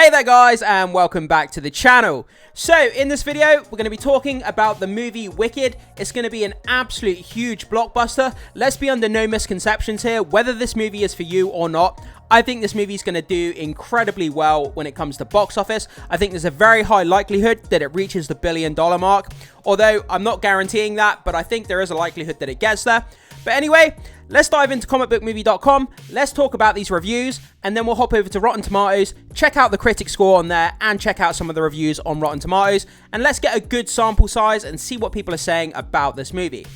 Hey there guys, and welcome back to the channel. So in this video we're going to be talking about the movie Wicked. It's going to be an absolute huge blockbuster. Let's be under no misconceptions here whether this movie is for you or not. I think this movie is going to do incredibly well when it comes to box office. I think there's a very high likelihood that it reaches the $1 billion mark, although I'm not guaranteeing that, but I think there is a likelihood that it gets there. But anyway, let's dive into comicbookmovie.com, let's talk about these reviews, and then we'll hop over to Rotten Tomatoes, check out the critic score on there, and check out some of the reviews on Rotten Tomatoes, and let's get a good sample size and see what people are saying about this movie.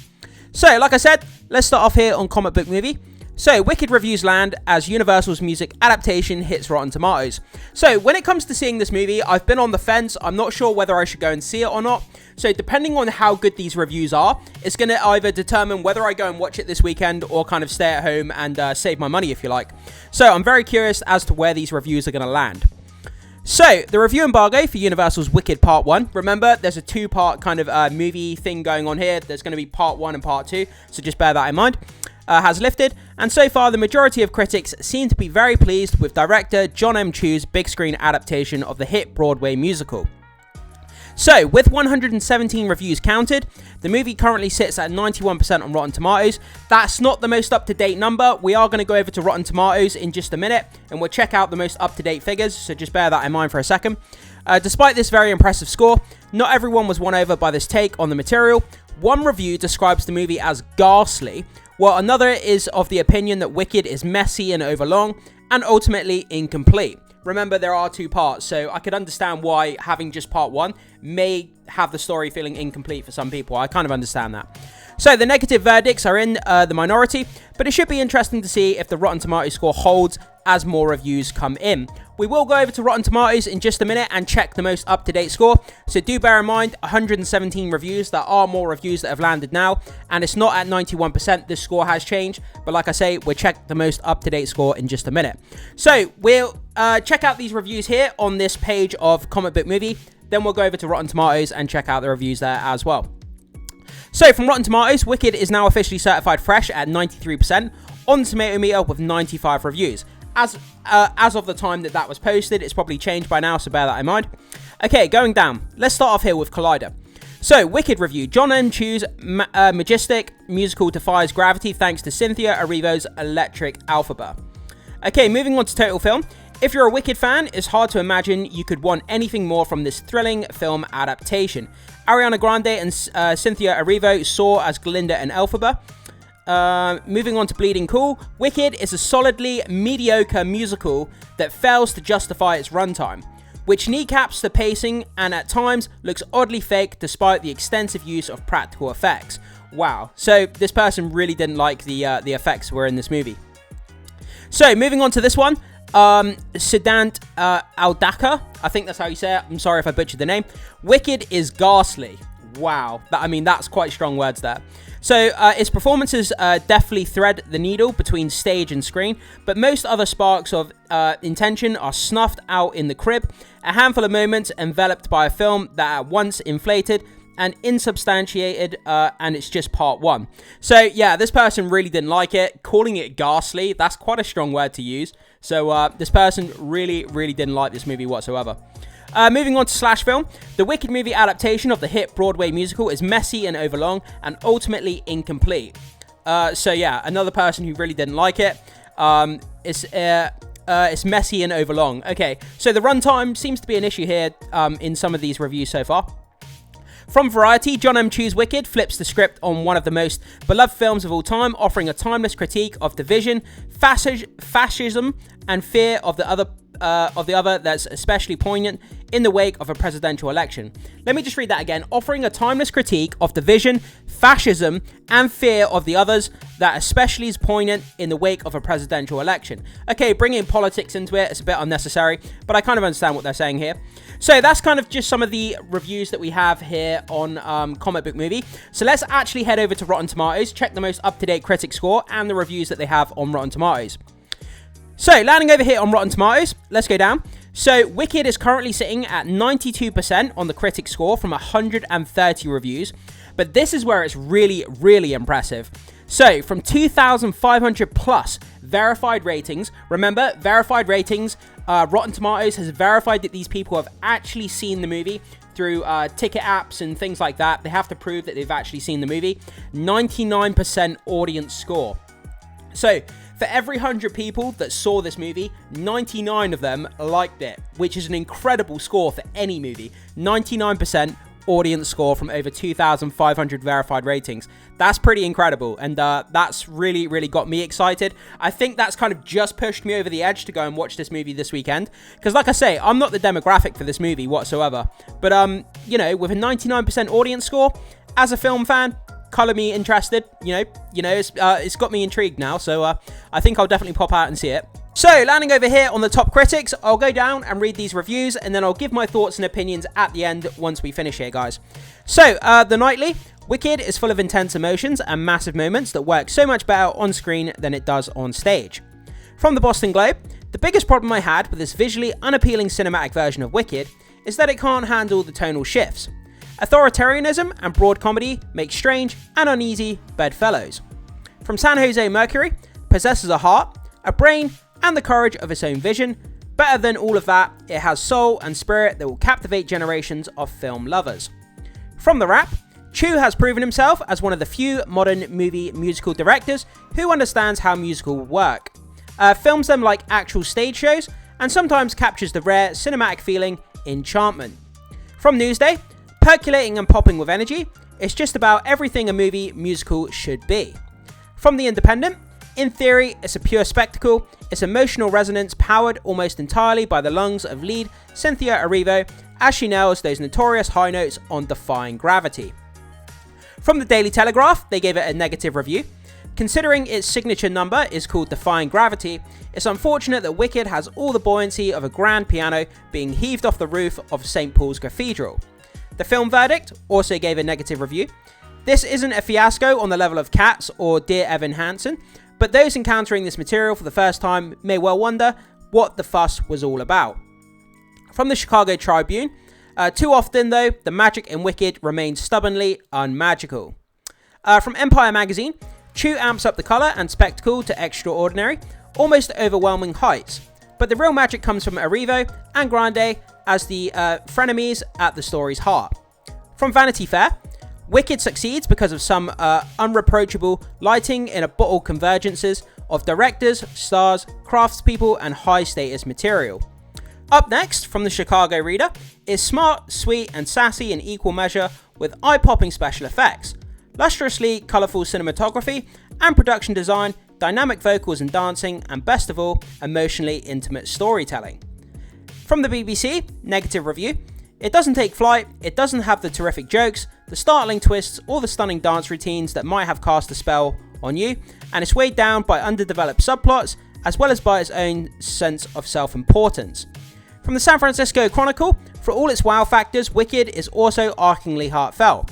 So, like I said, let's start off here on Comic Book Movie. So, Wicked reviews land as Universal's music adaptation hits Rotten Tomatoes. So, when it comes to seeing this movie, I've been on the fence. I'm not sure whether I should go and see it or not. So, depending on how good these reviews are, it's going to either determine whether I go and watch it this weekend or kind of stay at home and save my money, if you like. So, I'm very curious as to where these reviews are going to land. So, the review embargo for Universal's Wicked Part 1. Remember, there's a two-part kind of movie thing going on here. There's going to be Part 1 and Part 2, so just bear that in mind. Has lifted, and so far the majority of critics seem to be very pleased with director John M. Chu's big screen adaptation of the hit Broadway musical. So, with 117 reviews counted, the movie currently sits at 91% on Rotten Tomatoes. That's not the most up-to-date number. We are going to go over to Rotten Tomatoes in just a minute, and we'll check out the most up-to-date figures, so just bear that in mind for a second. Despite this very impressive score, not everyone was won over by this take on the material. One review describes the movie as ghastly, while another is of the opinion that Wicked is messy and overlong, and ultimately incomplete. Remember, there are two parts, so I could understand why having just part one may have the story feeling incomplete for some people. I kind of understand that. So the negative verdicts are in the minority, but it should be interesting to see if the Rotten Tomatoes score holds as more reviews come in. We will go over to Rotten Tomatoes in just a minute and check the most up-to-date score. So do bear in mind, 117 reviews. There are more reviews that have landed now, and it's not at 91%. This score has changed, but like I say, we'll check the most up-to-date score in just a minute. So we'll check out these reviews here on this page of Comic Book Movie. Then we'll go over to Rotten Tomatoes and check out the reviews there as well. So from Rotten Tomatoes, Wicked is now officially certified fresh at 93% on the Tomato Meter with 95 reviews. As of the time that was posted, it's probably changed by now, so bear that in mind. Okay, going down. Let's start off here with Collider. So, Wicked review. John M. Chu's majestic musical defies gravity thanks to Cynthia Erivo's electric alphabet. Okay, moving on to total film. If you're a Wicked fan, it's hard to imagine you could want anything more from this thrilling film adaptation. Ariana Grande and Cynthia Erivo soar as Glinda and Elphaba. Moving on to Bleeding Cool, Wicked is a solidly mediocre musical that fails to justify its runtime, which kneecaps the pacing and at times looks oddly fake despite the extensive use of practical effects. Wow, so this person really didn't like the effects that were in this movie. So moving on to this one, Siddhant Aldaka, I think that's how you say it, I'm sorry if I butchered the name. Wicked is ghastly. Wow, that's quite strong words there. So, its performances definitely thread the needle between stage and screen, but most other sparks of intention are snuffed out in the crib. A handful of moments enveloped by a film that at once inflated and insubstantiated, and it's just part one. So, yeah, this person really didn't like it. Calling it ghastly, that's quite a strong word to use. So, this person really didn't like this movie whatsoever. Moving on to Slash Film, the Wicked movie adaptation of the hit Broadway musical is messy and overlong and ultimately incomplete. So yeah, another person who really didn't like it. It's messy and overlong. Okay, so the runtime seems to be an issue here in some of these reviews so far. From Variety, John M. Chu's Wicked flips the script on one of the most beloved films of all time, offering a timeless critique of division, fascism, and fear of the other that's especially poignant in the wake of a presidential election. Let me just read that again. Offering a timeless critique of division, fascism, and fear of the others that especially is poignant in the wake of a presidential election. Okay, bringing politics into it, it's a bit unnecessary, but I kind of understand what they're saying here. So that's kind of just some of the reviews that we have here on Comic Book Movie. So let's actually head over to Rotten Tomatoes, check the most up-to-date critic score and the reviews that they have on Rotten Tomatoes. So, landing over here on Rotten Tomatoes, let's go down. So, Wicked is currently sitting at 92% on the critic score from 130 reviews. But this is where it's really impressive. So, from 2,500 plus verified ratings, remember, verified ratings Rotten Tomatoes has verified that these people have actually seen the movie through ticket apps and things like that. They have to prove that they've actually seen the movie. 99% audience score. So, for every 100 people that saw this movie, 99 of them liked it, which is an incredible score for any movie. 99% audience score from over 2,500 verified ratings. That's pretty incredible, and that's really, really got me excited. I think that's kind of just pushed me over the edge to go and watch this movie this weekend, because like I say, I'm not the demographic for this movie whatsoever, but you know, with a 99% audience score, as a film fan, color me interested. It's got me intrigued now, so I think I'll definitely pop out and see it. So, landing over here on the top critics, I'll go down and read these reviews, and then I'll give my thoughts and opinions at the end once we finish here, guys. So, The Nightly, Wicked is full of intense emotions and massive moments that work so much better on screen than it does on stage. From the Boston Globe, the biggest problem I had with this visually unappealing cinematic version of Wicked is that it can't handle the tonal shifts. Authoritarianism and broad comedy make strange and uneasy bedfellows. From San Jose Mercury, possesses a heart, a brain, and the courage of its own vision. Better than all of that, it has soul and spirit that will captivate generations of film lovers. From The Wrap, Chu has proven himself as one of the few modern movie musical directors who understands how musicals work, films them like actual stage shows, and sometimes captures the rare cinematic feeling, enchantment. From Newsday, percolating and popping with energy, it's just about everything a movie musical should be. From The Independent, in theory, it's a pure spectacle, its emotional resonance powered almost entirely by the lungs of lead Cynthia Erivo as she nails those notorious high notes on Defying Gravity. From the Daily Telegraph, they gave it a negative review. Considering its signature number is called Defying Gravity, it's unfortunate that Wicked has all the buoyancy of a grand piano being heaved off the roof of St. Paul's Cathedral. The Film Verdict also gave a negative review. This isn't a fiasco on the level of Cats or Dear Evan Hansen, but those encountering this material for the first time may well wonder what the fuss was all about. From the Chicago Tribune, too often though, the magic in Wicked remains stubbornly unmagical. From Empire Magazine, Chu amps up the colour and spectacle to extraordinary, almost overwhelming heights, but the real magic comes from Erivo and Grande as the frenemies at the story's heart. From Vanity Fair, Wicked succeeds because of some unreproachable lighting in a bottle convergences of directors, stars, craftspeople, and high-status material. Up next, from the Chicago Reader, is smart, sweet, and sassy in equal measure with eye-popping special effects, lustrously colourful cinematography and production design, dynamic vocals and dancing, and best of all, emotionally intimate storytelling. From the BBC, negative review, it doesn't take flight, it doesn't have the terrific jokes, the startling twists, or the stunning dance routines that might have cast a spell on you, and it's weighed down by underdeveloped subplots, as well as by its own sense of self-importance. From the San Francisco Chronicle, for all its wow factors, Wicked is also archingly heartfelt.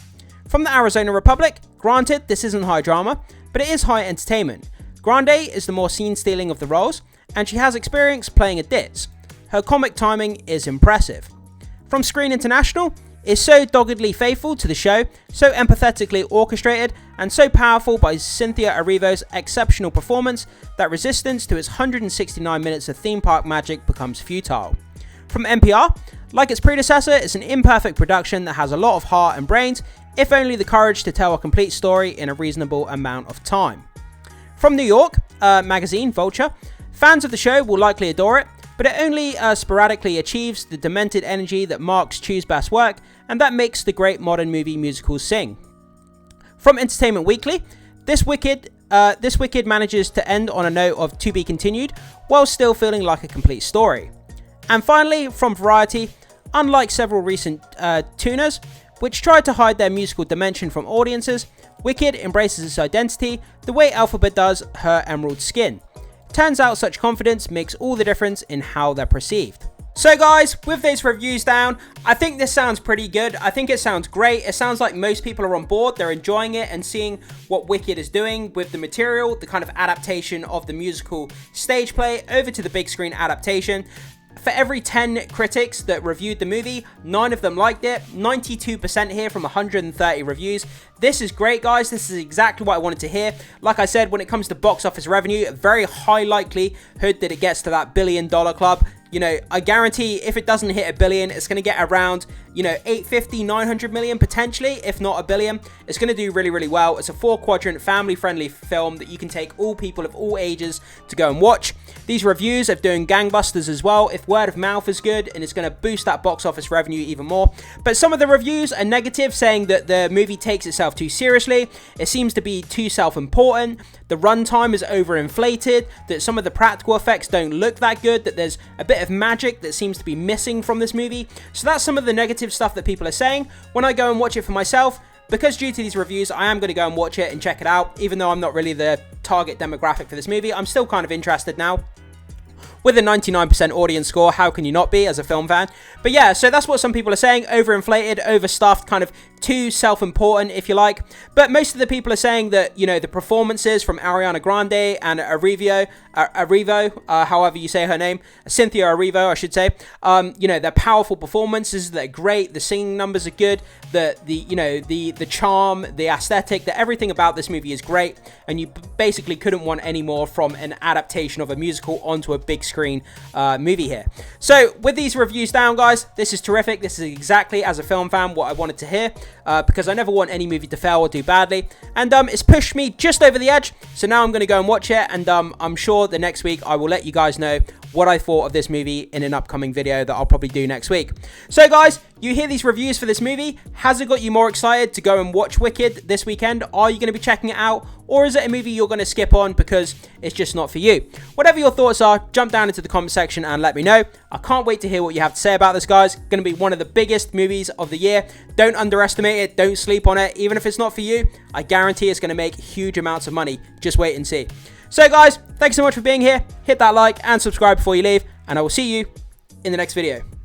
From the Arizona Republic, granted, this isn't high drama, but it is high entertainment. Grande is the more scene-stealing of the roles, and she has experience playing a ditz. Her comic timing is impressive. From Screen International, is so doggedly faithful to the show, so empathetically orchestrated, and so powerful by Cynthia Erivo's exceptional performance that resistance to its 169 minutes of theme park magic becomes futile. From NPR, like its predecessor, it's an imperfect production that has a lot of heart and brains, if only the courage to tell a complete story in a reasonable amount of time. From New York magazine Vulture, fans of the show will likely adore it, but it only sporadically achieves the demented energy that marks Chu's best work, and that makes the great modern movie musicals sing. From Entertainment Weekly, this Wicked manages to end on a note of to be continued, while still feeling like a complete story. And finally, from Variety, unlike several recent tuners, which tried to hide their musical dimension from audiences, Wicked embraces its identity the way Alphabet does her emerald skin. Turns out such confidence makes all the difference in how they're perceived. So guys, with those reviews down, I think this sounds pretty good. I think it sounds great. It sounds like most people are on board. They're enjoying it and seeing what Wicked is doing with the material, the kind of adaptation of the musical stage play over to the big screen adaptation. For every 10 critics that reviewed the movie, 9 of them liked it, 92% here from 130 reviews. This is great, guys. This is exactly what I wanted to hear. Like I said, when it comes to box office revenue, a very high likelihood that it gets to that $1 billion club. You know, I guarantee if it doesn't hit $1 billion, it's going to get around, you know, 850, 900 million potentially, if not $1 billion. It's going to do really, really well. It's a 4-quadrant, family-friendly film that you can take all people of all ages to go and watch. These reviews are doing gangbusters as well. If word of mouth is good, and it's going to boost that box office revenue even more. But some of the reviews are negative, saying that the movie takes itself too seriously. It seems to be too self-important. The runtime is overinflated. That some of the practical effects don't look that good. That there's a bit of magic that seems to be missing from this movie. So that's some of the negative stuff that people are saying. When I go and watch it for myself, because due to these reviews, I am going to go and watch it and check it out. Even though I'm not really the target demographic for this movie, I'm still kind of interested now. With a 99% audience score, how can you not be as a film fan? But yeah, so that's what some people are saying. Overinflated, overstuffed, kind of too self-important, if you like. But most of the people are saying that, you know, the performances from Ariana Grande and Arrivo, however you say her name, Cynthia Erivo, I should say. You know, they're powerful performances. They're great. The singing numbers are good. The charm, the aesthetic, everything about this movie is great. And you basically couldn't want any more from an adaptation of a musical onto a big screen movie here. So with these reviews down, guys, this is terrific. This is exactly, as a film fan, what I wanted to hear, because I never want any movie to fail or do badly. And it's pushed me just over the edge. So now I'm going to go and watch it, and I'm sure the next week I will let you guys know what I thought of this movie in an upcoming video that I'll probably do next week. So guys, you hear these reviews for this movie. Has it got you more excited to go and watch Wicked this weekend? Are you going to be checking it out? Or is it a movie you're going to skip on because it's just not for you? Whatever your thoughts are, jump down into the comment section and let me know. I can't wait to hear what you have to say about this, guys. Going to be one of the biggest movies of the year. Don't underestimate it. Don't sleep on it. Even if it's not for you, I guarantee it's going to make huge amounts of money. Just wait and see. So guys, thanks so much for being here. Hit that like and subscribe before you leave, and I will see you in the next video.